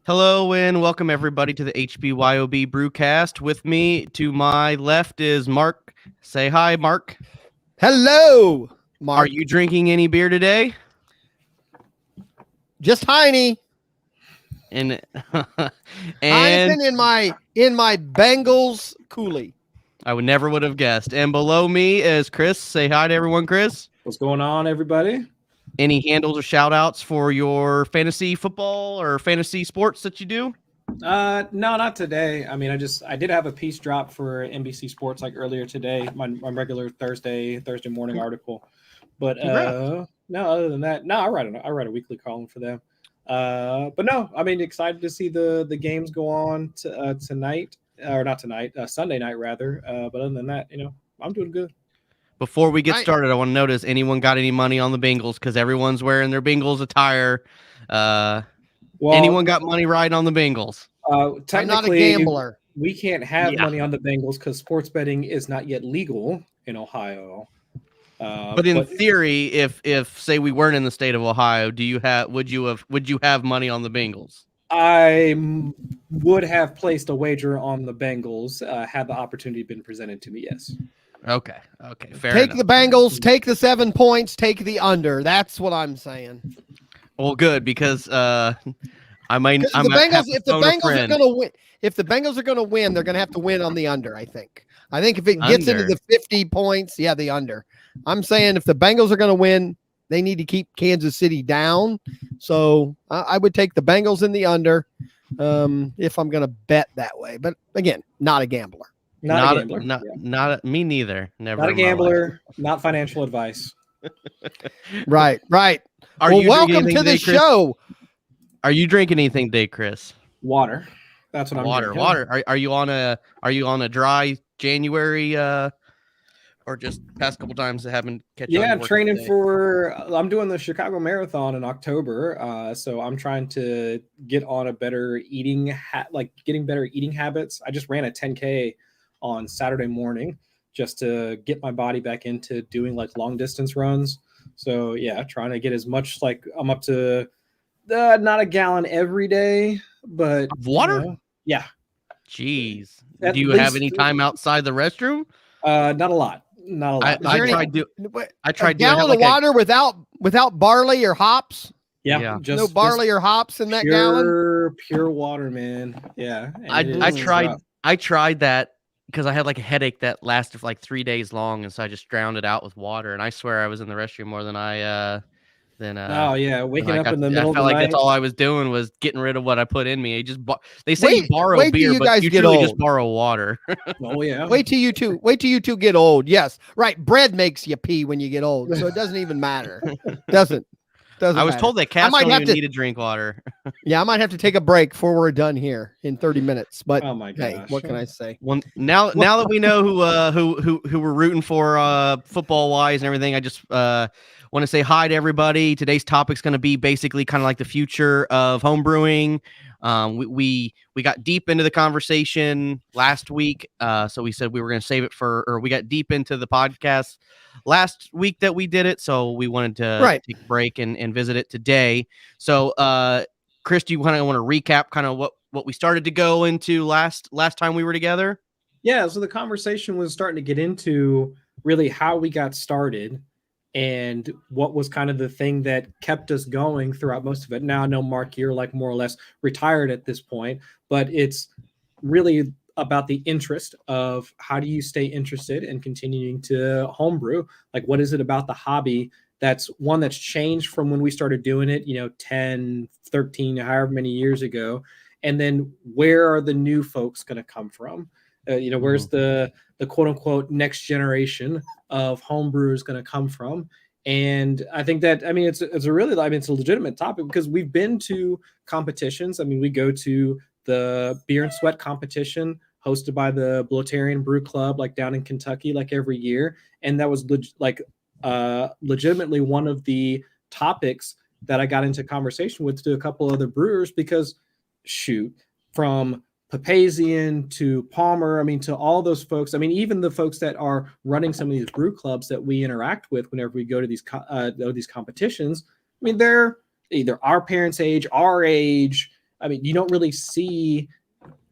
Hello and welcome everybody to the HBYOB Brewcast. With me to my left is Mark. Say hi, Mark. Hello, Mark. Are you drinking any beer today? Just Heine? And Heineken in my Bengals coolie. I would have guessed. And below me is Chris. Say hi to everyone, Chris. What's going on, everybody? Any handles or shout outs for your fantasy football or fantasy sports that you do? No, not today. I mean, I did have a piece drop for NBC Sports like earlier today, my regular Thursday morning article. But no, other than that, no, I write a weekly column for them. But no, I mean, excited to see the games go on tonight, or not tonight, Sunday night rather. But other than that, I'm doing good. Before we get started, I want to notice anyone got any money on the Bengals because everyone's wearing their Bengals attire. Anyone got money riding on the Bengals? Technically, I'm not a gambler. We can't have money on the Bengals because sports betting is not yet legal in Ohio. But in theory, if say we weren't in the state of Ohio, would you have money on the Bengals? I would have placed a wager on the Bengals had the opportunity been presented to me. Yes. Okay. Fair Take enough. the Bengals, take the 7 points, take the under. That's what I'm saying. Well, good because I might. If the Bengals are gonna win, they're gonna have to win on the under. I think if it gets into the 50 points, the under. I'm saying if the Bengals are gonna win, they need to keep Kansas City down. So I would take the Bengals in the under if I'm gonna bet that way. But again, not a gambler. Not a gambler. Not me neither. Never. Not a gambler. Not financial advice. Right. Welcome to the show. Are you drinking anything today, Chris? Water. That's what I'm drinking. Water. Are you on a dry January or just past couple times that haven't catch on? Yeah, I'm training I'm doing the Chicago Marathon in October. So I'm trying to get on a better getting better eating habits. I just ran a 10K on Saturday morning just to get my body back into doing like long distance runs. So yeah, trying to get as much, like I'm up to not a gallon every day, but water. Yeah. Jeez. Do you have any time outside the restroom? Not a lot. I tried a gallon of water without barley or hops. Yeah. Just no barley or hops in that gallon. Pure water, man. Yeah. I tried that because I had like a headache that lasted for like 3 days long, and so I just drowned it out with water. And I swear I was in the restroom more than waking up in the middle of the night. That's all I was doing was getting rid of what I put in me. They say you borrow beer, but you truly just borrow water. Oh yeah. Wait till you two get old. Yes, right. Bread makes you pee when you get old, so it doesn't even matter. Doesn't. I was told that cats don't even need to drink water. Yeah, I might have to take a break before we're done here in 30 minutes. But oh my gosh. Hey, what can I say? Well, now that we know who we're rooting for football wise and everything, I just want to say hi to everybody. Today's topic's going to be basically kind of like the future of home brewing. We got deep into the conversation last week, so we said we were going to save it we got deep into the podcast last week that we did it, so we wanted to take a break and visit it today. So, Chris, do you kind of want to recap kind of what we started to go into last time we were together? Yeah, so the conversation was starting to get into really how we got started and what was kind of the thing that kept us going throughout most of it. Now I know, Mark, you're like more or less retired at this point, but it's really about the interest of how do you stay interested in continuing to homebrew? Like, what is it about the hobby that's changed from when we started doing it, 10, 13, however many years ago? And then where are the new folks going to come from? Where's the quote unquote next generation of homebrewers going to come from? And I think that, it's a legitimate topic because we've been to competitions. We go to the beer and sweat competition hosted by the Bloatarian Brew Club, like down in Kentucky, like every year. And that was legitimately one of the topics that I got into conversation with to a couple other brewers because from Papazian to Palmer, to all those folks. Even the folks that are running some of these brew clubs that we interact with whenever we go to these competitions. They're either our parents' age, our age, I mean, you don't really see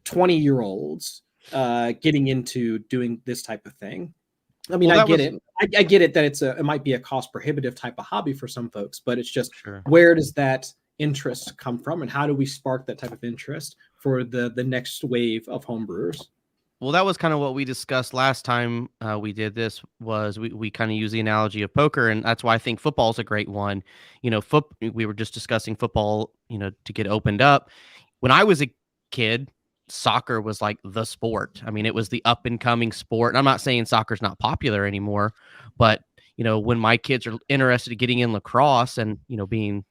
20-year-olds getting into doing this type of thing. I mean, I get it. I get it that it might be a cost prohibitive type of hobby for some folks, but it's just where does that interest come from, and how do we spark that type of interest for the next wave of homebrewers? Well, that was kind of what we discussed last time we did this. Was we kind of use the analogy of poker, and that's why I think football is a great one. You know, we were just discussing football, you know, to get opened up. When I was a kid, soccer was like the sport. I mean, it was the up and coming sport. And I'm not saying soccer's not popular anymore, but you know, when my kids are interested in getting in lacrosse, and you know, being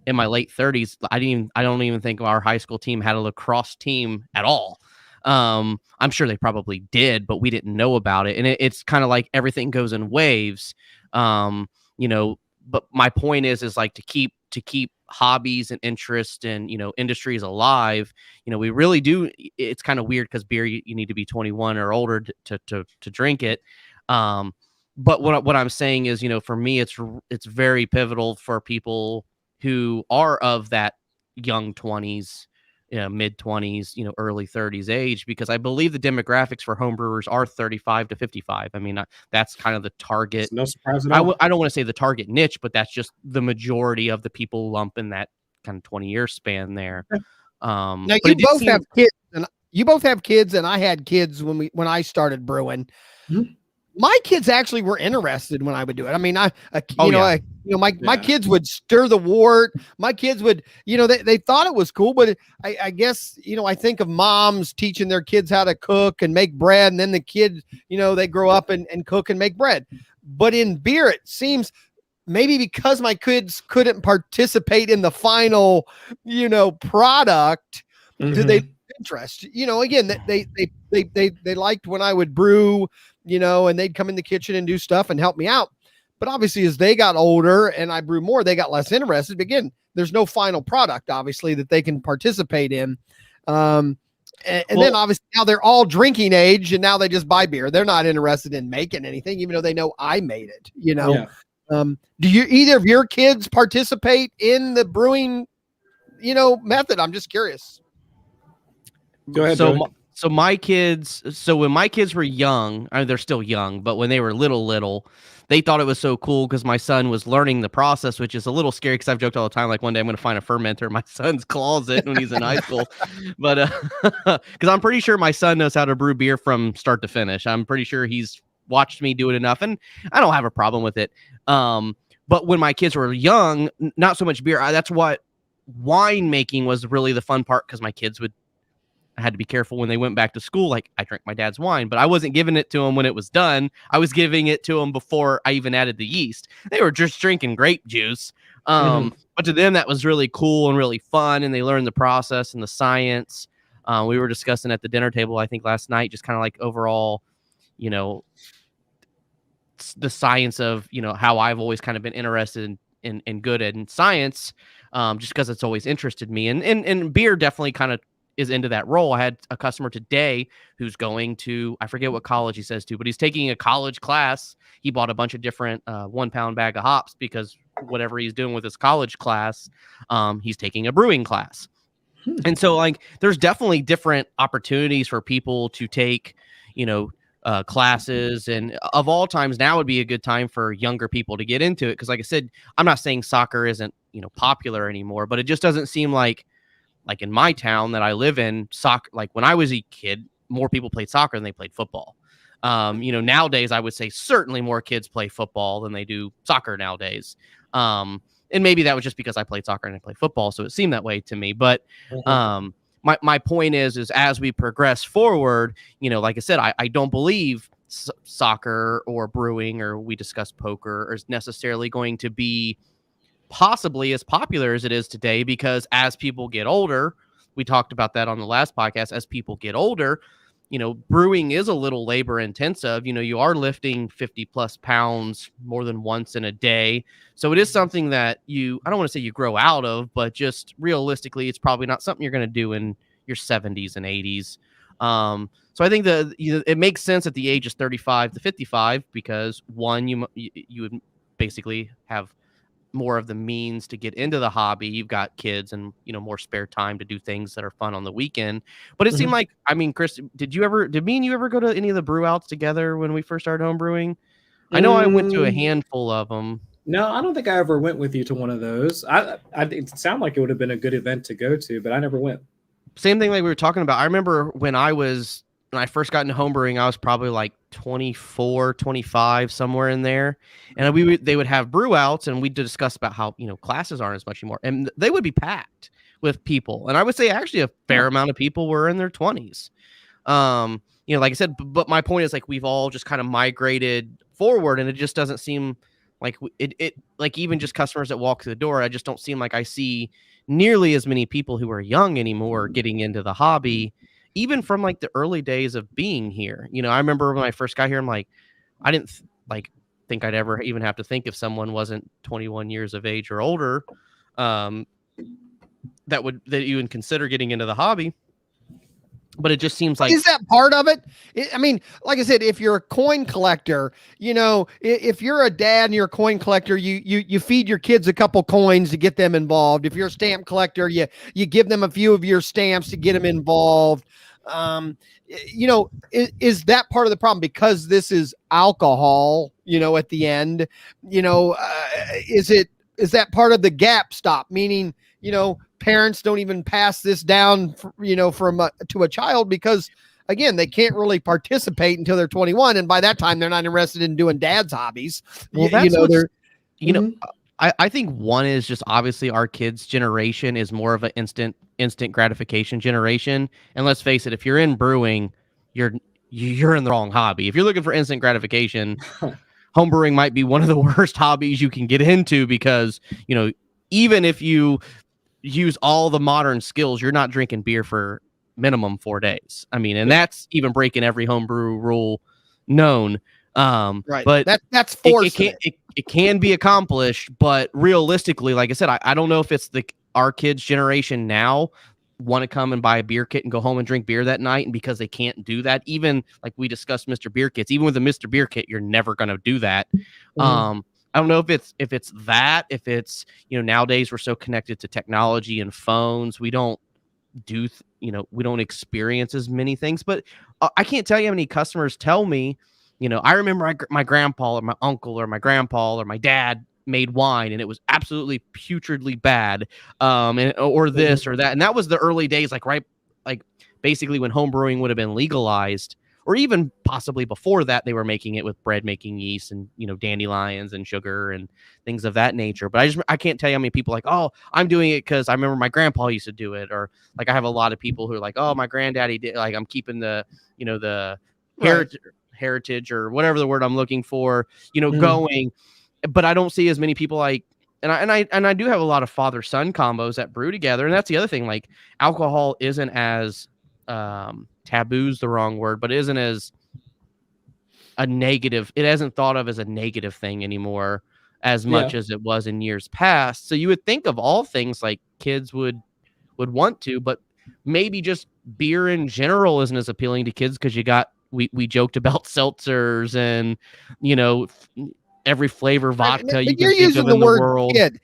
in my late 30s, I don't even think our high school team had a lacrosse team at all. I'm sure they probably did, but we didn't know about it. And it's kind of like everything goes in waves. You know, but my point is like to keep hobbies and interest and, you know, industries alive. You know, we really do. It's kind of weird because beer, you need to be 21 or older to drink it. But what I'm saying is, you know, for me, it's very pivotal for people who are of that young 20s, you know, mid 20s, you know, early 30s age, because I believe the demographics for homebrewers are 35 to 55. I mean, that's kind of the target. It's no surprise at all. I don't want to say the target niche, but that's just the majority of the people lump in that kind of 20-year span there. Now you both have kids, and I had kids when I started brewing. Mm-hmm. My kids actually were interested when I would do it. I mean, my kids would stir the wort. My kids would, you know, they thought it was cool, but I guess, you know, I think of moms teaching their kids how to cook and make bread. And then the kids, you know, they grow up and cook and make bread. But in beer, it seems maybe because my kids couldn't participate in the final, you know, product, did they interest, you know, again, they liked when I would brew, you know, and they'd come in the kitchen and do stuff and help me out. But obviously, as they got older and I brew more, they got less interested. But again, there's no final product, obviously, that they can participate in. And then obviously now they're all drinking age, and now they just buy beer. They're not interested in making anything, even though they know I made it, you know. Yeah. Do either of your kids participate in the brewing, you know, method? I'm just curious. Go ahead. So my kids, when my kids were young, I mean, they're still young, but when they were little, they thought it was so cool because my son was learning the process, which is a little scary because I've joked all the time, like one day I'm going to find a fermenter in my son's closet when he's in high school. But because I'm pretty sure my son knows how to brew beer from start to finish. I'm pretty sure he's watched me do it enough, and I don't have a problem with it. But when my kids were young, not so much beer. That's what wine making was really the fun part, because my kids I had to be careful when they went back to school. Like, I drank my dad's wine, but I wasn't giving it to them when it was done. I was giving it to them before I even added the yeast. They were just drinking grape juice. But to them, that was really cool and really fun. And they learned the process and the science. We were discussing at the dinner table, I think last night, just kind of like overall, you know, the science of, you know, how I've always kind of been interested in good in science, just because it's always interested me. And beer definitely kind of is into that role. I had a customer today who's going to, I forget what college he says to, but he's taking a college class. He bought a bunch of different 1 pound bag of hops because whatever he's doing with his college class, he's taking a brewing class. And so like, there's definitely different opportunities for people to take, you know, classes, and of all times now would be a good time for younger people to get into it. Cause like I said, I'm not saying soccer isn't, you know, popular anymore, but it just doesn't seem like in my town that I live in, soccer, like when I was a kid, more people played soccer than they played football. You know, nowadays I would say certainly more kids play football than they do soccer nowadays. And maybe that was just because I played soccer and I played football, so it seemed that way to me. But my point is as we progress forward, you know, like I said, I don't believe soccer or brewing, or we discuss poker, is necessarily going to be possibly as popular as it is today, because as people get older, we talked about that on the last podcast, as people get older, you know, brewing is a little labor intensive. You know, you are lifting 50 plus pounds more than once in a day. So it is something that I don't want to say you grow out of, but just realistically, it's probably not something you're going to do in your 70s and 80s. So I think it makes sense at the age of 35 to 55, because one, you would basically have more of the means to get into the hobby. You've got kids and, more spare time to do things that are fun on the weekend. But it seemed like, I mean, Chris, did me and you ever go to any of the brew outs together when we first started home brewing? I know I went to a handful of them. No, I don't think I ever went with you to one of those. It sounded like it would have been a good event to go to, but I never went. Same thing like we were talking about. I remember when I first got into homebrewing, I was probably like 24, 25, somewhere in there. And they would have brew outs and we'd discuss about how, classes aren't as much anymore. And they would be packed with people. And I would say actually a fair amount of people were in their 20s. Like I said, but my point is like we've all just kind of migrated forward and it just doesn't seem like it like even just customers that walk through the door, I just don't seem like I see nearly as many people who are young anymore getting into the hobby, even from like the early days of being here. I remember when I first got here, I'm like, I didn't think I'd ever even have to think if someone wasn't 21 years of age or older, that you would consider getting into the hobby. But it just seems like, is that part of it? I mean, like I said, if you're a coin collector, if you're a dad and you're a coin collector, you feed your kids a couple coins to get them involved. If you're a stamp collector, you give them a few of your stamps to get them involved. Is that part of the problem because this is alcohol, at the end, is that part of the gap stop? Meaning, parents don't even pass this down, to a child because, again, they can't really participate until they're 21, and by that time they're not interested in doing dad's hobbies. Well, I think one is just obviously our kids' generation is more of an instant gratification generation, and let's face it, if you're in brewing, you're in the wrong hobby. If you're looking for instant gratification, homebrewing might be one of the worst hobbies you can get into because even if you use all the modern skills, you're not drinking beer for minimum 4 days. I mean, and that's even breaking every homebrew rule known. Right. But that's forced. It can be accomplished, but realistically, like I said, I don't know if it's our kids' generation now want to come and buy a beer kit and go home and drink beer that night, and because they can't do that, even like we discussed Mr. Beer Kits, even with a Mr. Beer Kit, you're never going to do that. I don't know if it's that, if it's, nowadays we're so connected to technology and phones, we don't we don't experience as many things, but I can't tell you how many customers tell me, I remember my grandpa or my uncle or my grandpa or my dad made wine and it was absolutely putridly bad, or this or that. And that was the early days, like basically when home brewing would have been legalized, or even possibly before that, they were making it with bread making yeast and, dandelions and sugar and things of that nature. But I can't tell you how many people like, oh, I'm doing it because I remember my grandpa used to do it. Or like, I have a lot of people who are like, oh, my granddaddy did, like, I'm keeping the, the heritage or whatever the word I'm looking for, going. But I don't see as many people like, and I do have a lot of father-son combos that brew together. And that's the other thing, like alcohol isn't as, taboo's the wrong word, but isn't as a negative. It isn't thought of as a negative thing anymore as much as it was in years past. So you would think of all things like kids would want to, but maybe just beer in general isn't as appealing to kids because we joked about seltzers and, every flavor vodka you can think of in the world. Kid.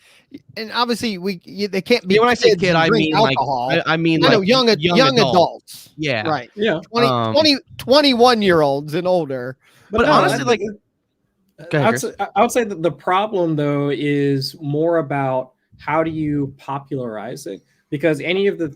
And obviously they can't be. When I say kid, I mean alcohol. Like I mean like young adults. Yeah. Right. Yeah. 21-year-olds and older. But no, honestly, I would say that the problem though is more about how do you popularize it? Because any of the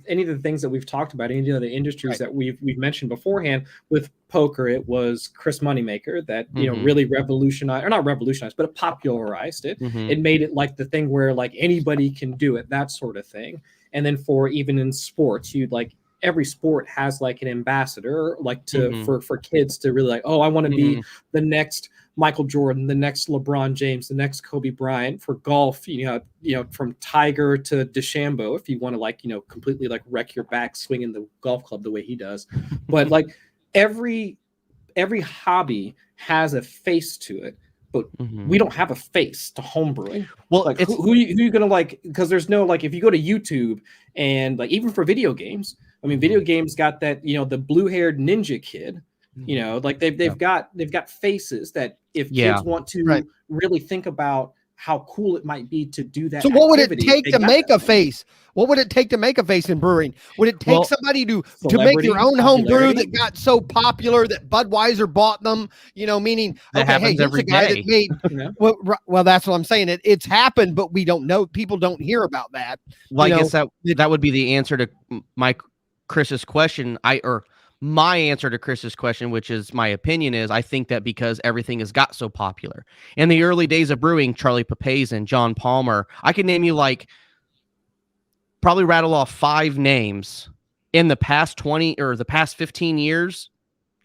things that we've talked about, any of the industries that we've mentioned beforehand, with poker, it was Chris Moneymaker that really revolutionized, or not revolutionized, but it popularized it. It made it like the thing where like anybody can do it, that sort of thing. And then for even in sports, you'd like every sport has like an ambassador, like for kids to really like, oh, I want to be the next Michael Jordan, the next LeBron James, the next Kobe Bryant. For golf, from Tiger to DeChambeau, if you want to like, completely like wreck your back swinging the golf club the way he does. But like every hobby has a face to it, but we don't have a face to homebrewing. Well, like who you gonna like? Because there's no like, if you go to YouTube and like even for video games, I mean, video games got that, the blue-haired ninja kid. Like they've got faces that if kids want to really think about how cool it might be to do that. So what would it take to make a face? What would it take to make a face in brewing? Would it take somebody to make their own home brew that got so popular that Budweiser bought them? Meaning, that happens every day. That made, well, that's what I'm saying. It's happened, but we don't know. People don't hear about that. Well, I guess that would be the answer to Chris's question. My answer to Chris's question, which is my opinion, is I think that because everything has got so popular. In the early days of brewing, Charlie Papazian, John Palmer, I can name you probably rattle off 5 names in the past 20 or the past 15 years.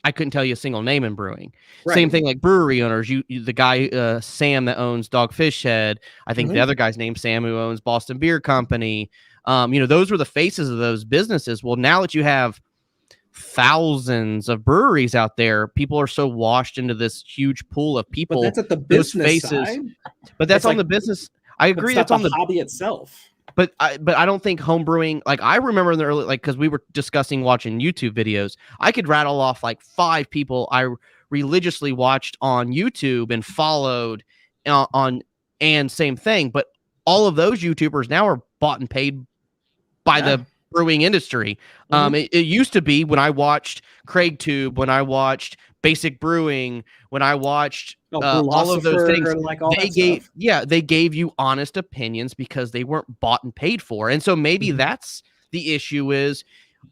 I couldn't tell you a single name in brewing. Right. Same thing like brewery owners. The guy, Sam, that owns Dogfish Head. I think the other guy's named Sam, who owns Boston Beer Company. Those were the faces of those businesses. Well, now that you have thousands of breweries out there, people are so washed into this huge pool of people. But that's at the business side. But that's on the business. I agree. That's on the hobby itself. But I don't think home brewing, I remember in the early, because we were discussing watching YouTube videos, I could rattle off 5 people I religiously watched on YouTube and followed and same thing. But all of those YouTubers now are bought and paid by the brewing industry. It used to be when I watched Craig Tube, when I watched Basic Brewing, when I watched all of those things, they gave you honest opinions because they weren't bought and paid for. And so maybe that's the issue is,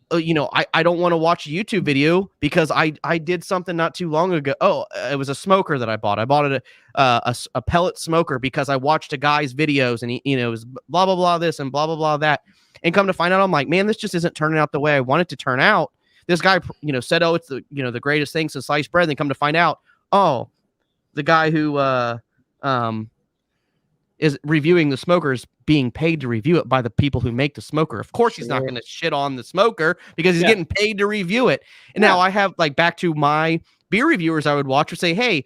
I don't want to watch a YouTube video because I did something not too long ago. It was a smoker that I bought. I bought it a pellet smoker because I watched a guy's videos and he, it was blah, blah, blah, this and blah, blah, blah, that. And come to find out, I'm like, man, this just isn't turning out the way I want it to turn out. This guy, said, it's the greatest thing since sliced bread. And then come to find out, the guy who is reviewing the smoker is being paid to review it by the people who make the smoker. Of course, he's not going to shit on the smoker because he's getting paid to review it. And now I have back to my beer reviewers I would watch or say, hey,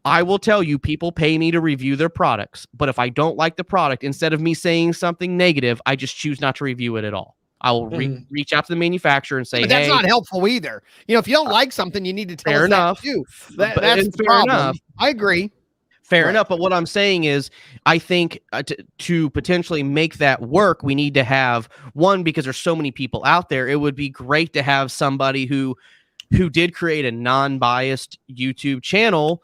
I will tell you, people pay me to review their products. But if I don't like the product, instead of me saying something negative, I just choose not to review it at all. I will reach out to the manufacturer and say, but that's not helpful either. If you don't like something, you need to tell us that too. That's the problem. I agree. Fair enough. But what I'm saying is, I think to potentially make that work, we need to have one, because there's so many people out there. It would be great to have somebody who did create a non-biased YouTube channel.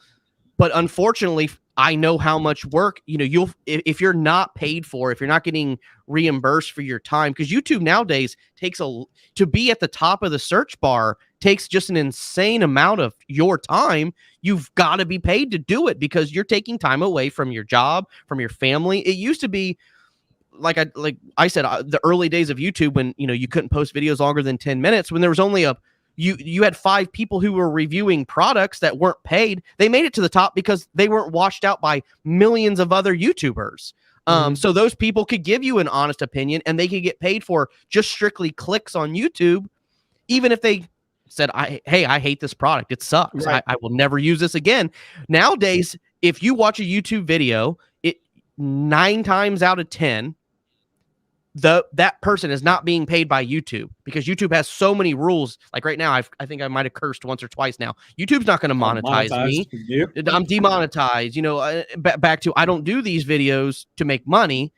But unfortunately, I know how much work, if you're not paid for, if you're not getting reimbursed for your time, because YouTube nowadays to be at the top of the search bar takes just an insane amount of your time. You've got to be paid to do it because you're taking time away from your job, from your family. It used to be like I said, the early days of YouTube when, you couldn't post videos longer than 10 minutes, when there was only you had 5 people who were reviewing products that weren't paid. They made it to the top because they weren't washed out by millions of other YouTubers. So those people could give you an honest opinion and they could get paid for just strictly clicks on YouTube, even if they said, I hate this product. It sucks. Right. I will never use this again. Nowadays, if you watch a YouTube video, 9 times out of 10, that person is not being paid by YouTube because YouTube has so many rules. Like right now, I think I might have cursed once or twice now. YouTube's not going to monetize me. Yep. I'm demonetized. Back to, I don't do these videos to make money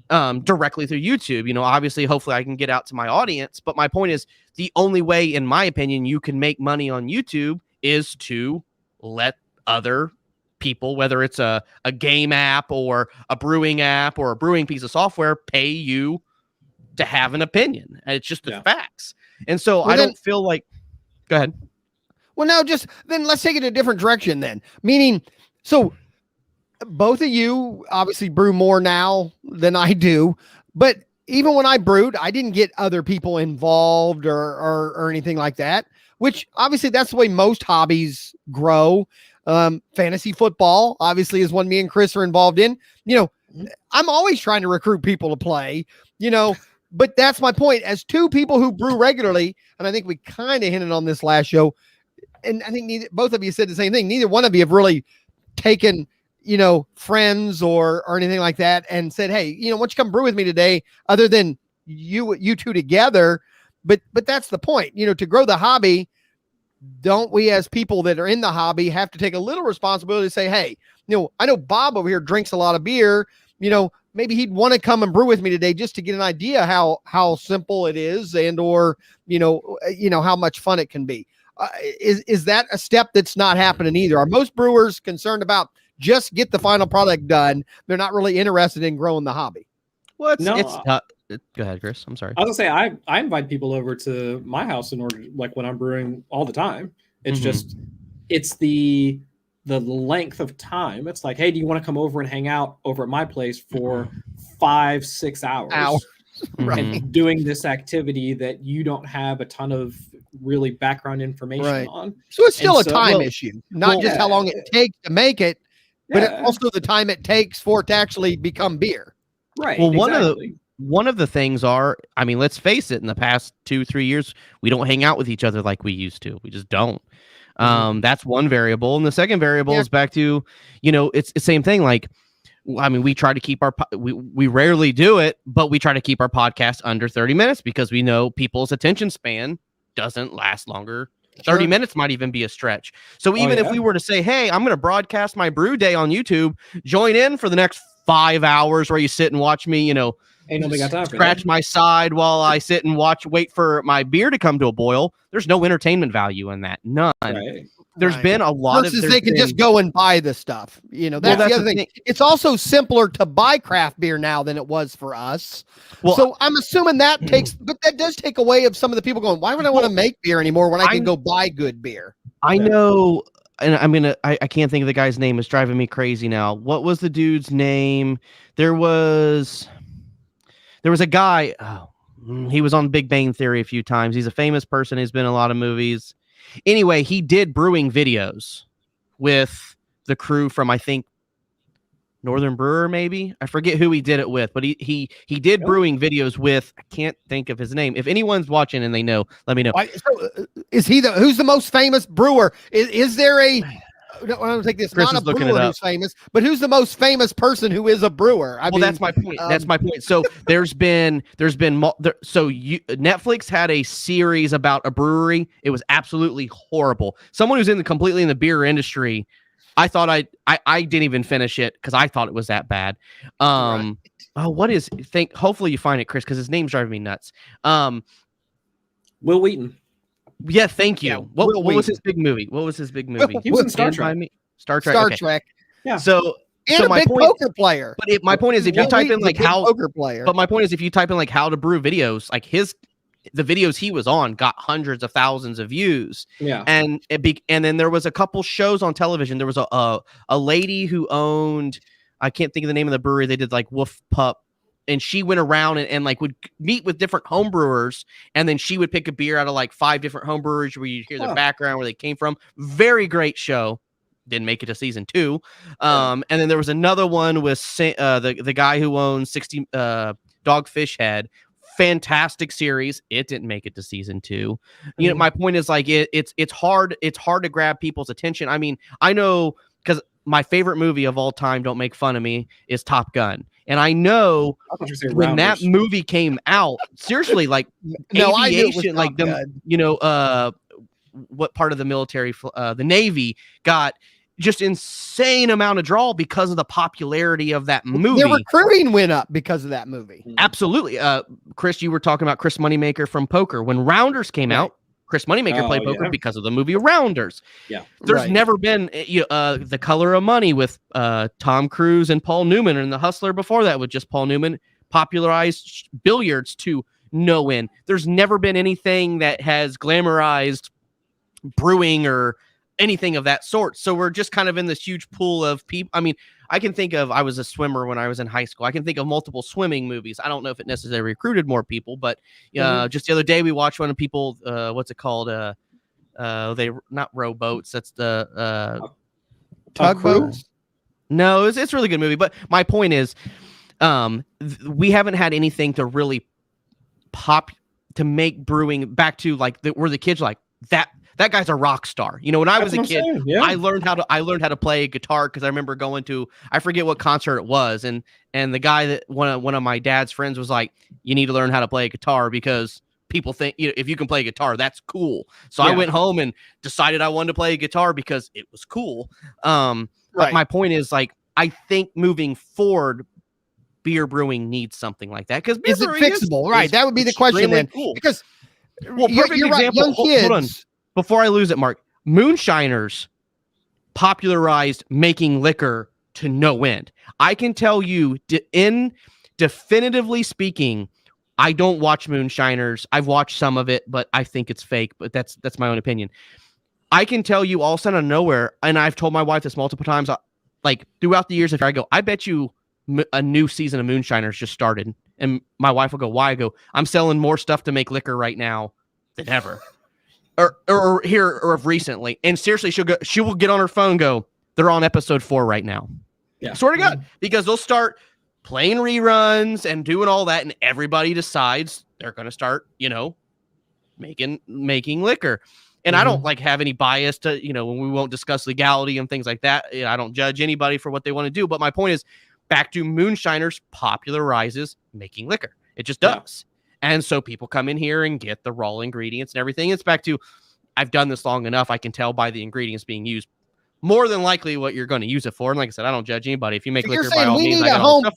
directly through YouTube. Obviously, hopefully I can get out to my audience. But my point is, the only way, in my opinion, you can make money on YouTube is to let other people, whether it's a game app or a brewing app or a brewing piece of software, pay you to have an opinion. And it's just the facts. And so I don't feel like, go ahead. Well, now then let's take it a different direction then. Meaning, so both of you obviously brew more now than I do, but even when I brewed, I didn't get other people involved or anything like that, which obviously that's the way most hobbies grow. Fantasy football obviously is one me and Chris are involved in. I'm always trying to recruit people to play, but that's my point. As 2 people who brew regularly, and I think we kind of hinted on this last show, and I think both of you said the same thing. Neither one of you have really taken, friends or anything like that and said, hey, why don't you come brew with me today, other than you 2 together. But that's the point, to grow the hobby. don't we as people that are in the hobby have to take a little responsibility to say, hey, I know Bob over here drinks a lot of beer, maybe he'd want to come and brew with me today just to get an idea how simple it is and or how much fun it can be. Is that a step that's not happening either? Are most brewers concerned about just get the final product done? They're not really interested in growing the hobby. Well, go ahead, Chris. I'm sorry. I was gonna say I invite people over to my house in order, like when I'm brewing all the time. It's just it's the length of time. It's like, hey, do you want to come over and hang out over at my place for 5-6 hours? And doing this activity that you don't have a ton of really background information on. So it's still a time issue, not just how long it takes to make it, but also the time it takes for it to actually become beer. Right. Well, one of the things let's face it, in the past 2-3 years, we don't hang out with each other like we used to. We just don't. That's one variable. And the second variable is back to, it's the same thing. Like, we try to keep we rarely do it, but we try to keep our podcast under 30 minutes because we know people's attention span doesn't last longer. 30 minutes might even be a stretch. So even if we were to say, hey, I'm going to broadcast my brew day on YouTube, join in for the next 5 hours where you sit and watch me, ain't nobody got time for scratch my side while I sit and wait for my beer to come to a boil. There's no entertainment value in that. None. Right. There's been a lot versus they can just go and buy the stuff. That's the other thing. It's also simpler to buy craft beer now than it was for us. Well, so I'm assuming that does take away of some of the people going, why would I want to make beer anymore when I can go buy good beer? I know. And I can't think of the guy's name. It's driving me crazy now. What was the dude's name? There was a guy. He was on Big Bang Theory a few times. He's a famous person. He's been in a lot of movies. Anyway, he did brewing videos with the crew from, I think, Northern Brewer, maybe. I forget who he did it with, but he did brewing videos with, I can't think of his name. If anyone's watching and they know, let me know. Is he who's the most famous brewer? Is there a I don't take this. Chris not a brewer who's famous, but who's the most famous person who is a brewer? That's my point. That's my point. So Netflix had a series about a brewery. It was absolutely horrible. Someone who's completely in the beer industry. I thought I didn't even finish it because I thought it was that bad. Hopefully you find it, Chris, because his name's driving me nuts. Will Wheaton. Yeah, thank you. What was his big movie? He was in Star Trek. Star Trek. Yeah. So a big poker player. But my point is, if you type in like how poker player. But my point is, if you type in like how to brew videos, like the videos he was on got hundreds of thousands of views. Yeah. And then there was a couple shows on television. There was a lady who owned, I can't think of the name of the brewery. They did like Wolf Pup. And she went around and like would meet with different homebrewers, and then she would pick a beer out of like 5 different homebrewers where you hear their background, where they came from. Very great show. Didn't make it to season 2. And then there was another one with the guy who owns 60 Dogfish Head. Fantastic series. It didn't make it to season 2. My point is like it's hard to grab people's attention. I know because my favorite movie of all time, don't make fun of me, is Top Gun. And I know when that movie came out, seriously, like aviation, like what part of the military, the Navy got just insane amount of draw because of the popularity of that movie. Their recruiting went up because of that movie. Absolutely. Chris, you were talking about Chris Moneymaker from poker. When Rounders came out, Chris Moneymaker played poker because of the movie Rounders. Yeah. There's never been The Color of Money with Tom Cruise and Paul Newman, and The Hustler before that with just Paul Newman popularized billiards to no end. There's never been anything that has glamorized brewing or anything of that sort. So we're just kind of in this huge pool of people. I can think of, I was a swimmer when I was in high school. I can think of multiple swimming movies. I don't know if it necessarily recruited more people, but just the other day we watched one of people, what's it called? They not rowboats. That's the tugboats. No, it's a really good movie. But my point is, we haven't had anything to really to make brewing back to like where the kids like that. That guy's a rock star. When I was a kid, I learned how to play guitar because I remember going to, I forget what concert it was, and the guy that one of my dad's friends was like, you need to learn how to play guitar because people think, if you can play guitar, that's cool. So I went home and decided I wanted to play guitar because it was cool. But my point is, like, I think moving forward, beer brewing needs something like that. Because is it fixable? Right. That would be the question then. Cool. Because perfect you're example. Right, young kids. Hold on. Before I lose it, Mark, moonshiners popularized making liquor to no end. I can tell you, definitively speaking, I don't watch moonshiners. I've watched some of it, but I think it's fake. But that's my own opinion. I can tell you all of a sudden out of nowhere, and I've told my wife this multiple times, like throughout the years, if I go, I bet you a new season of moonshiners just started. And my wife will go, why? I go, I'm selling more stuff to make liquor right now than ever. or recently. And seriously, she will get on her phone and go, they're on episode 4 right now. Yeah. Swear to God. Because they'll start playing reruns and doing all that, and everybody decides they're going to start, making liquor. And I don't have any bias to, when we won't discuss legality and things like that. I don't judge anybody for what they want to do. But my point is, back to moonshiners popularizes making liquor. It just does. Yeah. And so people come in here and get the raw ingredients and everything. It's back to, I've done this long enough. I can tell by the ingredients being used more than likely what you're going to use it for. And like I said, I don't judge anybody. If you make liquor, by all means,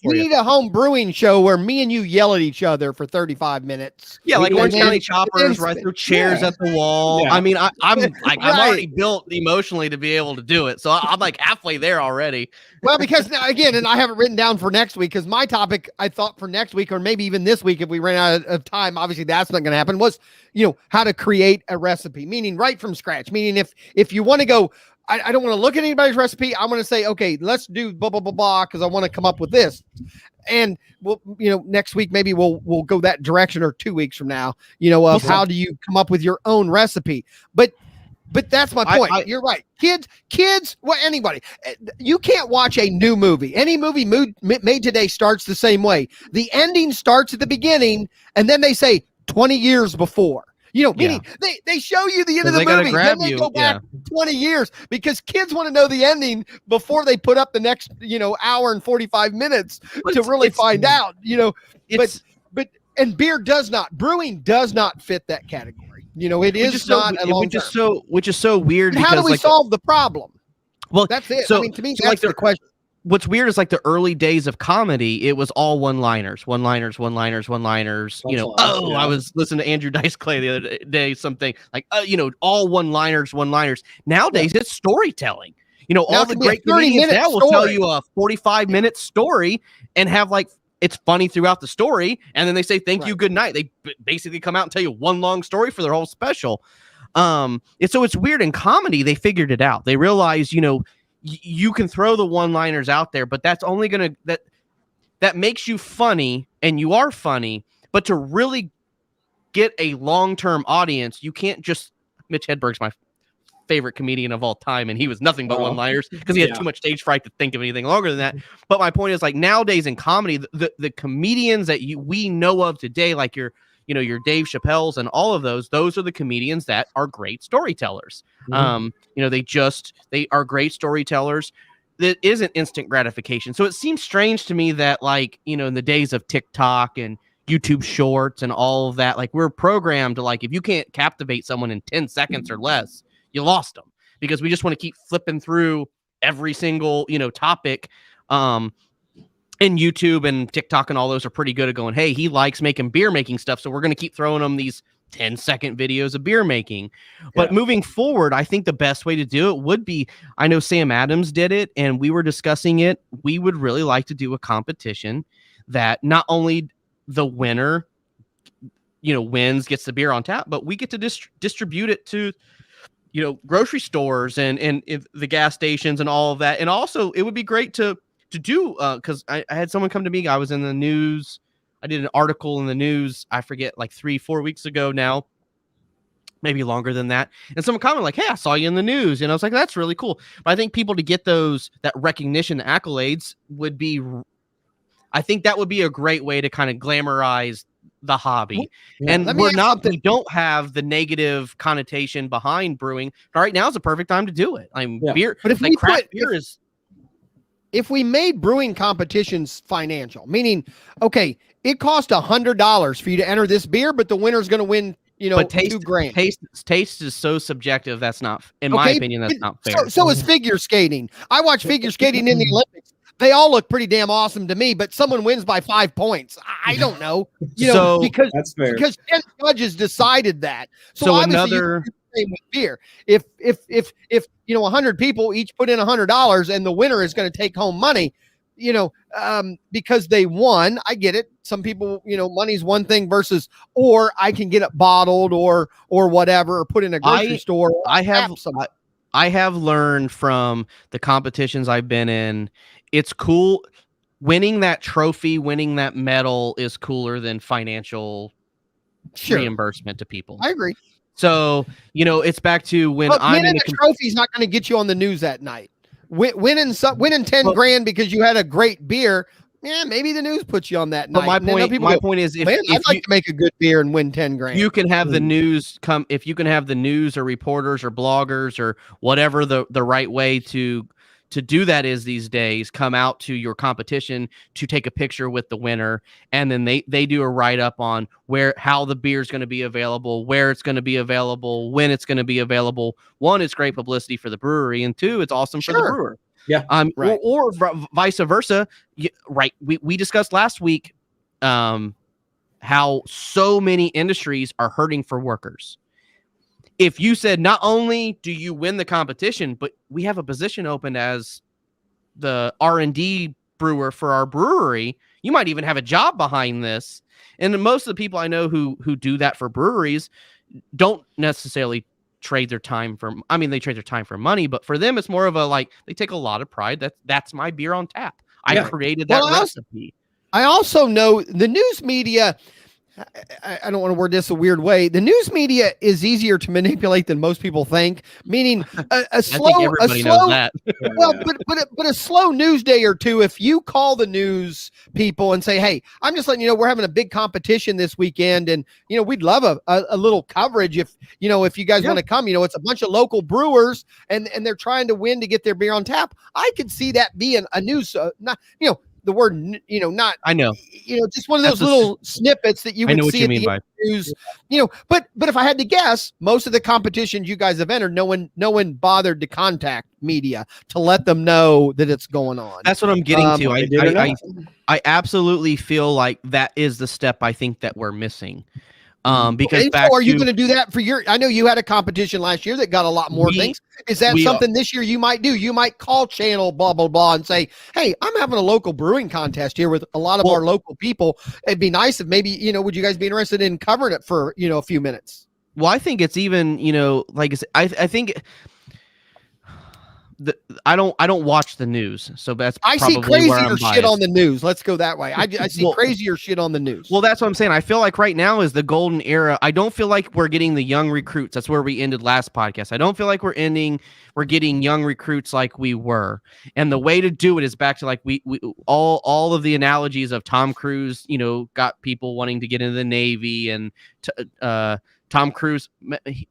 we need a home brewing show where me and you yell at each other for 35 minutes. Yeah, like Orange County Choppers, right through chairs at the wall. Yeah. I mean, I'm already built emotionally to be able to do it. So I'm like halfway there already. Well, because now, again, and I have it written down for next week, because my topic, I thought for next week, or maybe even this week, if we ran out of time, obviously that's not going to happen, was, how to create a recipe, meaning right from scratch, meaning if you want to go, I don't want to look at anybody's recipe. I'm going to say, okay, let's do blah, blah, blah, blah, because I want to come up with this. And we'll, next week, maybe we'll go that direction, or 2 weeks from now, of how do you come up with your own recipe. But that's my point. You're right. Kids, well, anybody, you can't watch a new movie. Any movie made today starts the same way. The ending starts at the beginning, and then they say 20 years before. Meaning they show you the end of the movie, then they go back 20 years, because kids want to know the ending before they put up the next, hour and 45 minutes to really find out, and brewing does not fit that category. It is not a long term. Which is so weird. How do we solve the problem? Well, that's it. So, to me, that's the question. What's weird is, like, the early days of comedy, it was all one-liners. I was listening to Andrew Dice Clay the other day, something like, all one-liners. Nowadays, it's storytelling. All the great comedians now will tell you a 45-minute story and have, like, it's funny throughout the story, and then they say thank you, good night. They basically come out and tell you one long story for their whole special. So it's weird. In comedy, they figured it out. They realized, you can throw the one-liners out there, but that's only going to that makes you funny, and you are funny. But to really get a long-term audience, you can't just. Mitch Hedberg's my favorite comedian of all time, and he was nothing but one-liners because he had too much stage fright to think of anything longer than that. But my point is, like, nowadays in comedy, the comedians that we know of today, like your Dave Chappelle's and all of those are the comedians that are great storytellers. They are great storytellers. That isn't instant gratification. So it seems strange to me that, like, in the days of TikTok and YouTube shorts and all of that, like, we're programmed to, like, if you can't captivate someone in 10 seconds or less, you lost them, because we just want to keep flipping through every single, topic. And YouTube and TikTok and all those are pretty good at going, hey, he likes beer making stuff, so we're going to keep throwing him these 10-second videos of beer making. But moving forward, I think the best way to do it would be, I know Sam Adams did it, and we were discussing it. We would really like to do a competition that not only the winner, wins, gets the beer on tap, but we get to distribute it to, grocery stores and the gas stations and all of that. And also, it would be great to do, because I had someone come to me. I was in the news. I did an article in the news, I forget, like 3-4 weeks ago now, maybe longer than that. And someone commented like, hey, I saw you in the news. And I was like, that's really cool. But I think people to get that recognition, accolades I think that would be a great way to kind of glamorize the hobby. And we don't have the negative connotation behind brewing. Right now is a perfect time to do it. Beer, but if craft beer is. if we made brewing competitions financial, meaning, okay, it cost $100 for you to enter this beer, but the winner's going to win, but $2,000. Taste is so subjective. That's not, in my opinion, that's not fair. So is figure skating. I watch figure skating in the Olympics. They all look pretty damn awesome to me, but someone wins by 5 points. I don't know, because that's fair. Because 10 judges decided that. So obviously you can do the same with beer. If 100 people each put in $100 and the winner is going to take home money, because they won. I get it. Some people, money's one thing versus, or I can get it bottled or whatever, or put in a grocery store. I have learned from the competitions I've been in. It's cool. Winning that trophy, winning that medal is cooler than financial reimbursement to people. I agree. So, it's back to when I'm in a trophy's not going to get you on the news that night. Winning 10 grand because you had a great beer. Yeah, maybe the news puts you on that night. But my point is, if I'd like to make a good beer and win 10 grand. You can have the news come. If you can have the news or reporters or bloggers or whatever the right way to do that is these days, come out to your competition to take a picture with the winner, and then they do a write-up on how the beer is going to be available, where it's going to be available, when it's going to be available. One, it's great publicity for the brewery, and two, it's awesome for the brewer. Yeah. Right. Or vice versa. Right. We discussed last week how so many industries are hurting for workers. If you said not only do you win the competition, but we have a position open as the R&D brewer for our brewery, you might even have a job behind this. And most of the people I know who do that for breweries don't necessarily trade their time for, they trade their time for money, but for them, it's more of they take a lot of pride. That's my beer on tap. I created that recipe. I also know the news media, I don't want to word this a weird way. The news media is easier to manipulate than most people think. Meaning a slow, knows that. Well, but a slow news day or two. If you call the news people and say, "Hey, I'm just letting you know we're having a big competition this weekend, and we'd love a little coverage if you guys want to come. It's a bunch of local brewers and they're trying to win to get their beer on tap." I could see that being a news, not the word, not, I know, just one of those little snippets that you would see at the news, but if I had to guess, most of the competitions you guys have entered, no one bothered to contact media to let them know that it's going on. That's what I'm getting to. I absolutely feel like that is the step I think that we're missing. Because are you going to do that for I know you had a competition last year that got a lot more things. Is that something this year you might do? You might call channel blah, blah, blah and say, "Hey, I'm having a local brewing contest here with a lot of our local people. It'd be nice if maybe, would you guys be interested in covering it for, a few minutes?" Well, I think it's even, like I think I don't watch the news, so that's I see crazier shit on the news. Let's go that way. I see crazier shit on the news. Well, that's what I'm saying. I feel like right now is the golden era. I don't feel like we're getting the young recruits. That's where we ended last podcast. I don't feel like we're getting young recruits like we were. And the way to do it is back to we all of the analogies of Tom Cruise, got people wanting to get into the Navy, and Tom Cruise,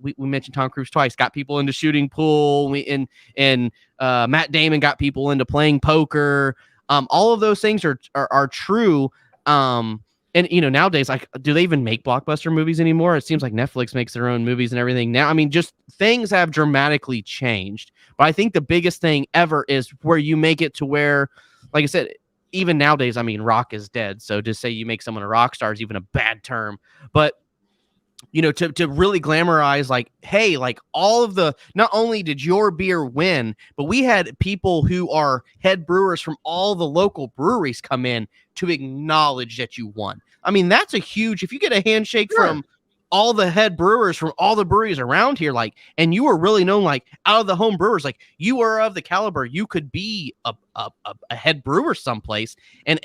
we mentioned Tom Cruise twice, got people into shooting pool, and Matt Damon got people into playing poker. All of those things are true. And nowadays, do they even make blockbuster movies anymore? It seems like Netflix makes their own movies and everything now. Just things have dramatically changed. But I think the biggest thing ever is where you make it to where, like I said, even nowadays, rock is dead. So to say you make someone a rock star is even a bad term. But to really glamorize, hey, all of not only did your beer win, but we had people who are head brewers from all the local breweries come in to acknowledge that you won. That's a huge, if you get a handshake from all the head brewers from all the breweries around here, and you were really known, out of the home brewers, you are of the caliber, you could be a head brewer someplace, and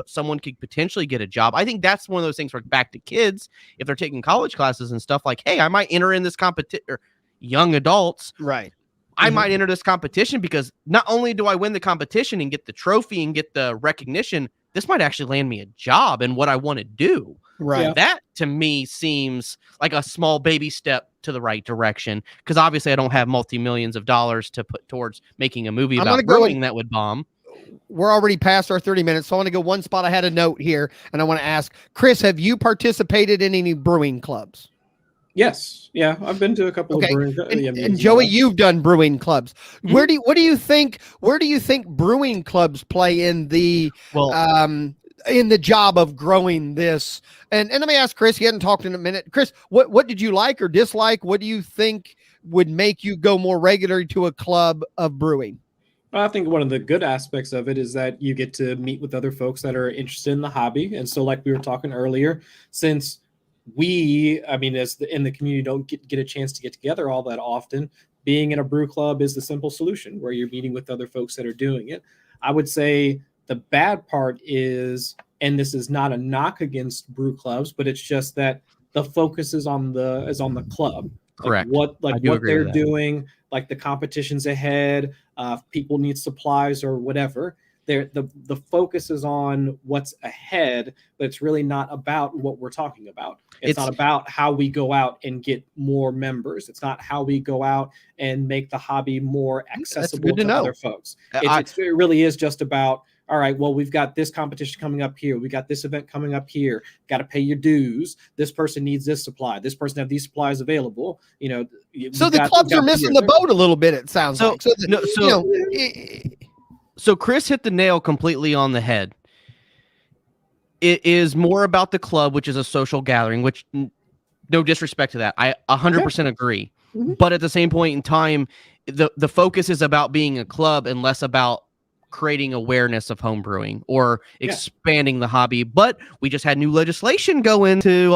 someone could potentially get a job. I think that's one of those things where, back to kids, if they're taking college classes and stuff, hey, I might enter in this competition, or young adults, right? I might enter this competition because not only do I win the competition and get the trophy and get the recognition, this might actually land me a job in what I want to do. Right. Yeah. That to me seems like a small baby step to the right direction, because obviously I don't have multi-millions of dollars to put towards making a movie about brewing that would bomb. we're already past our 30 minutes, so I want to go one spot. I had a note here, and I want to ask Chris, have you participated in any brewing clubs? Yes. Yeah. I've been to a couple of brewing and Joey, you've done brewing clubs. What do you think brewing clubs play in the job of growing this? And let me ask Chris, he hadn't talked in a minute. Chris, what did you like or dislike? What do you think would make you go more regularly to a club of brewing? I think one of the good aspects of it is that you get to meet with other folks that are interested in the hobby. And so like we were talking earlier, since in the community don't get a chance to get together all that often, being in a brew club is the simple solution where you're meeting with other folks that are doing it. I would say the bad part is, and this is not a knock against brew clubs, but it's just that the focus is on the club. Correct. What they're doing, like the competitions ahead, people need supplies or whatever. The focus is on what's ahead, but it's really not about what we're talking about. It's not about how we go out and get more members. It's not how we go out and make the hobby more accessible to other folks. It really is just about, all right, well, we've got this competition coming up here. We got this event coming up here. Got to pay your dues. This person needs this supply. This person have these supplies available. So the clubs are missing the boat a little bit, it sounds like. So Chris hit the nail completely on the head. It is more about the club, which is a social gathering, which no disrespect to that. I 100% agree. Mm-hmm. But at the same point in time, the focus is about being a club and less about creating awareness of home brewing or expanding the hobby. But we just had new legislation go into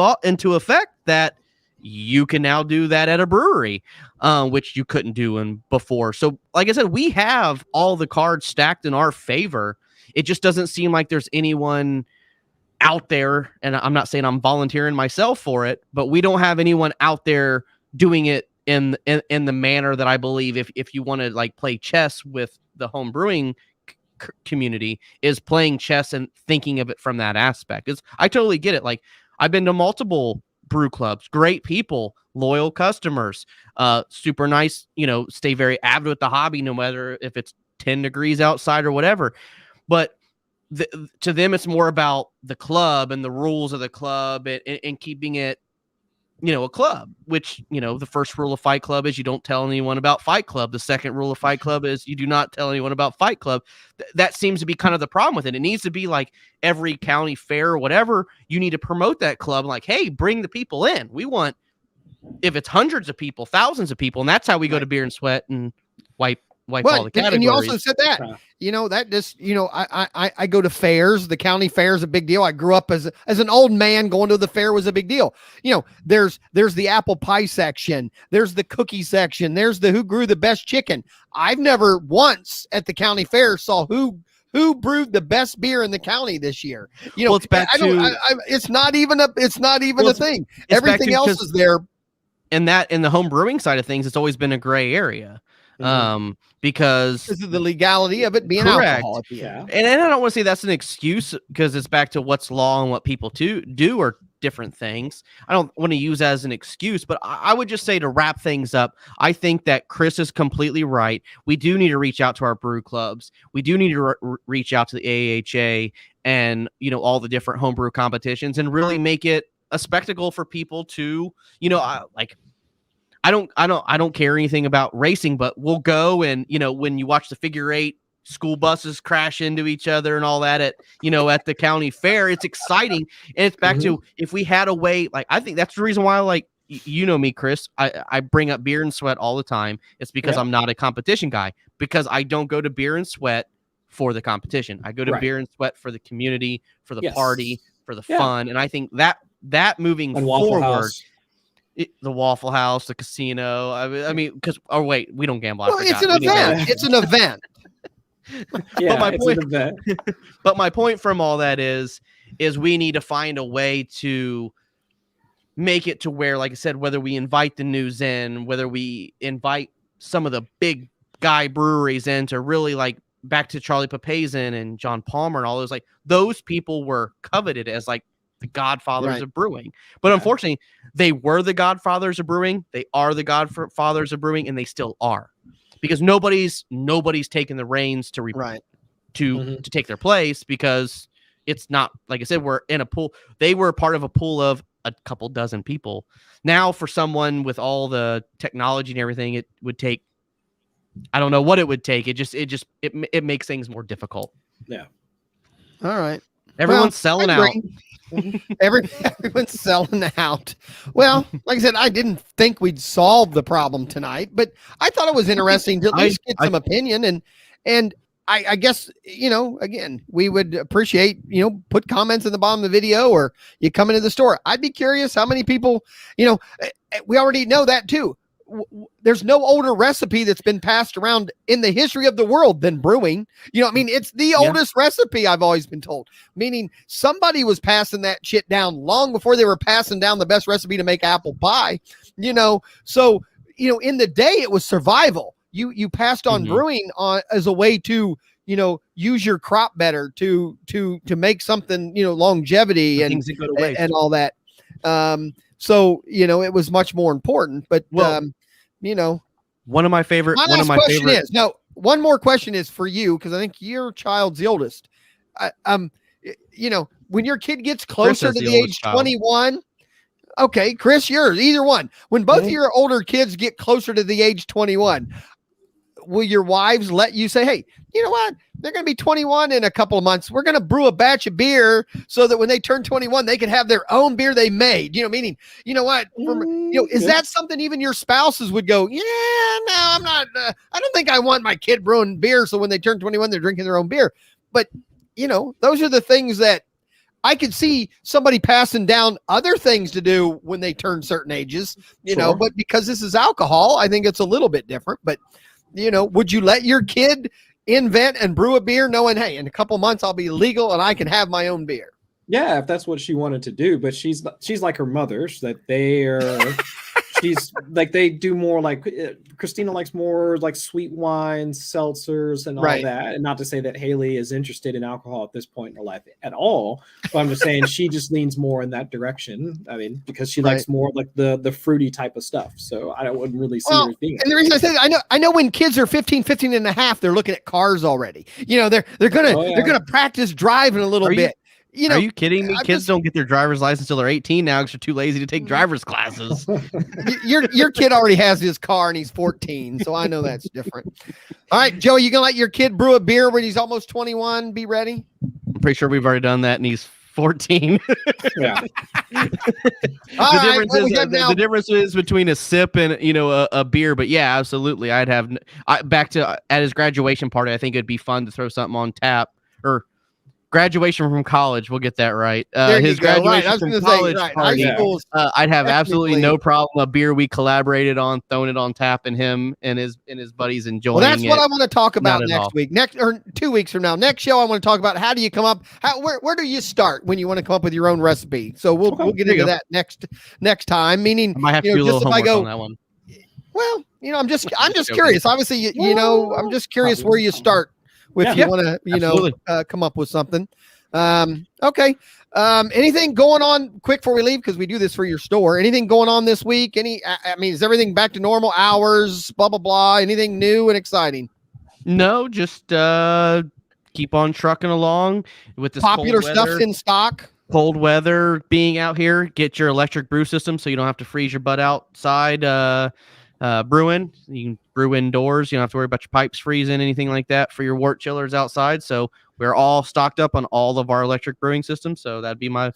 effect that you can now do that at a brewery, which you couldn't do before. So like I said, we have all the cards stacked in our favor. It just doesn't seem like there's anyone out there, and I'm not saying I'm volunteering myself for it, but we don't have anyone out there doing it in the manner that I believe if you want to like play chess with the home brewing community is playing chess and thinking of it from that aspect. I totally get it. Like I've been to multiple brew clubs, great people, loyal customers, super nice, stay very avid with the hobby, no matter if it's 10 degrees outside or whatever. But to them, it's more about the club and the rules of the club and keeping it, a club, which, the first rule of Fight Club is you don't tell anyone about Fight Club. The second rule of Fight Club is you do not tell anyone about Fight Club. That seems to be kind of the problem with it. It needs to be like every county fair or whatever, you need to promote that club. Like, hey, bring the people in. We want, if it's hundreds of people, thousands of people, and that's how we go to Beer and Sweat and wipe all the categories. And you also said that, that just, I go to fairs. The county fair is a big deal. I grew up as an old man, going to the fair was a big deal. There's the apple pie section. There's the cookie section. There's the who grew the best chicken. I've never once at the county fair saw who brewed the best beer in the county this year. It's back to, it's not even a thing. Everything else is there. And that in the home brewing side of things, it's always been a gray area. Because of the legality of it being alcohol. Yeah. And I don't want to say that's an excuse because it's back to what's law and what people do are different things. I don't want to use that as an excuse, but I would just say to wrap things up, I think that Chris is completely right. We do need to reach out to our brew clubs. We do need to reach out to the AHA and, all the different homebrew competitions and really make it a spectacle for people to, I don't care anything about racing, but we'll go and, when you watch the figure eight school buses crash into each other and all that at the county fair, it's exciting. And it's back to, if we had a way, like, I think that's the reason why, me, Chris, I bring up Beer and Sweat all the time. It's because I'm not a competition guy, because I don't go to Beer and Sweat for the competition. I go to Beer and Sweat for the community, for the party, for the fun. And I think that moving forward, the Waffle House, the casino. I mean, because we don't gamble. Well, it's an event. It's an event. But my point from all that is we need to find a way to make it to where, like I said, whether we invite the news in, whether we invite some of the big guy breweries in to really, like, back to Charlie Papazian and John Palmer and all those, like, those people were coveted as like the godfathers of brewing. But unfortunately, they were the godfathers of brewing. They are the godfathers of brewing, and they still are, because nobody's taken the reins to to take their place, because it's not, like I said, we're in a pool. They were part of a pool of a couple dozen people. Now, for someone with all the technology and everything, it would take, I don't know what it would take. It makes things more difficult. Yeah. All right. Everyone's selling out. Everyone's selling out. Well, like I said, I didn't think we'd solve the problem tonight, but I thought it was interesting to at least get some opinion. And I guess, again, we would appreciate, put comments in the bottom of the video, or you come into the store. I'd be curious how many people, we already know that too. There's no older recipe that's been passed around in the history of the world than brewing. It's the oldest recipe, I've always been told, meaning somebody was passing that shit down long before they were passing down the best recipe to make apple pie, so, in the day it was survival. You passed on brewing as a way to, use your crop better to make something, longevity and all that. So, it was much more important, but, one of my favorite, one more question is for you, because I think your child's the oldest. When your kid gets closer to the age 21, okay, Chris, yours, either one. When both of your older kids get closer to the age 21, will your wives let you say, hey, you know what? They're going to be 21 in a couple of months. We're going to brew a batch of beer so that when they turn 21, they can have their own beer they made. Meaning, is that something even your spouses would go, yeah, no, I'm not, I don't think I want my kid brewing beer so when they turn 21, they're drinking their own beer. But, those are the things that I could see somebody passing down other things to do when they turn certain ages, but because this is alcohol, I think it's a little bit different. But, would you let your kid invent and brew a beer knowing, hey, in a couple months I'll be legal and I can have my own beer? Yeah, if that's what she wanted to do. But she's like her mother's, that they are she's like, they do more like Christina likes more like sweet wines, seltzers, and all that. And not to say that Haley is interested in alcohol at this point in her life at all, but I'm just saying she just leans more in that direction. I mean, because she likes more like the fruity type of stuff. So I wouldn't really see her being. And the reason I say that, I know when kids are 15 and a half, they're looking at cars already. They're gonna practice driving a little bit. Are you kidding me? Kids don't get their driver's license until they're 18 now because they're too lazy to take driver's classes. Your kid already has his car and he's 14, so I know that's different. All right, Joe, you gonna let your kid brew a beer when he's almost 21? Be ready. I'm pretty sure we've already done that, and he's 14. Yeah. The difference is between a sip and a beer, but yeah, absolutely. Back to at his graduation party. I think it'd be fun to throw something on tap, or graduation from college. We'll get that right. His graduation from college party. I'd have absolutely no problem. A beer we collaborated on, throwing it on tap, and him and his buddies enjoying it. Well, that's what I want to talk about next week. Or 2 weeks from now. Next show, I want to talk about how do you come up? Where do you start when you want to come up with your own recipe? So we'll get into that next time. Meaning, I might have to do a little homework on that one. Well, I'm just curious. Obviously, I'm just curious where you start. If you want to, come up with something. Okay. Anything going on quick before we leave? Because we do this for your store. Anything going on this week? Is everything back to normal hours, blah, blah, blah? Anything new and exciting? No, just keep on trucking along with this popular stuff's in stock. Cold weather being out here. Get your electric brew system so you don't have to freeze your butt outside. Brewing, you can brew indoors. You don't have to worry about your pipes freezing, anything like that for your wort chillers outside. So we're all stocked up on all of our electric brewing systems. So that'd be my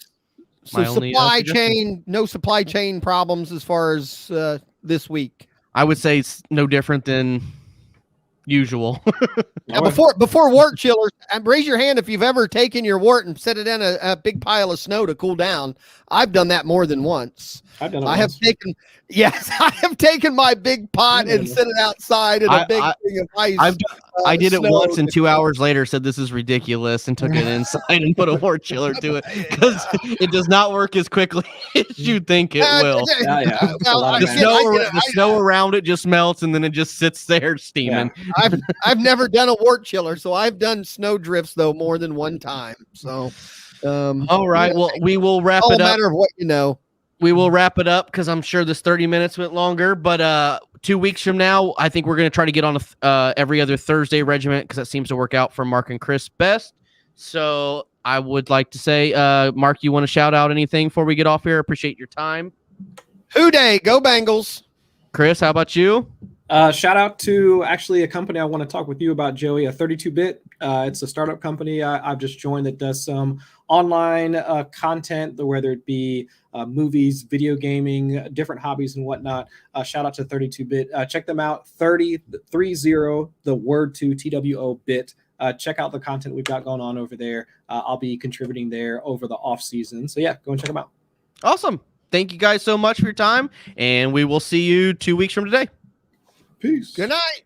only supply chain. No supply chain problems as far as this week. I would say it's no different than usual. Now, before wort chillers, raise your hand if you've ever taken your wort and set it in a big pile of snow to cool down. I've done that more than once. I have taken my big pot and set it outside in a big thing of ice. I did it once, and 2 hours later said this is ridiculous and took it inside and put a wort chiller to it because it does not work as quickly as you think it will. The snow around it just melts and then it just sits there steaming. Yeah. I've never done a wort chiller, so I've done snow drifts though more than one time. So all right, well, we will wrap it up. All matter of what you know. we will wrap it up because I'm sure this 30 minutes went longer. But 2 weeks from now, I think we're going to try to get on a every other Thursday regiment because that seems to work out for Mark and Chris best. So I would like to say, Mark, you want to shout out anything before we get off here? Appreciate your time. Who Day, go Bengals. Chris, how about you? Shout out to actually a company I want to talk with you about, Joey, a 32-bit. It's a startup company I've just joined that does some online content, whether it be movies, video gaming, different hobbies and whatnot. Shout out to 32-bit. Check them out, 30, the word to TWO bit. Check out the content we've got going on over there. I'll be contributing there over the off season. So yeah, go and check them out. Awesome. Thank you guys so much for your time, and we will see you 2 weeks from today. Peace. Good night.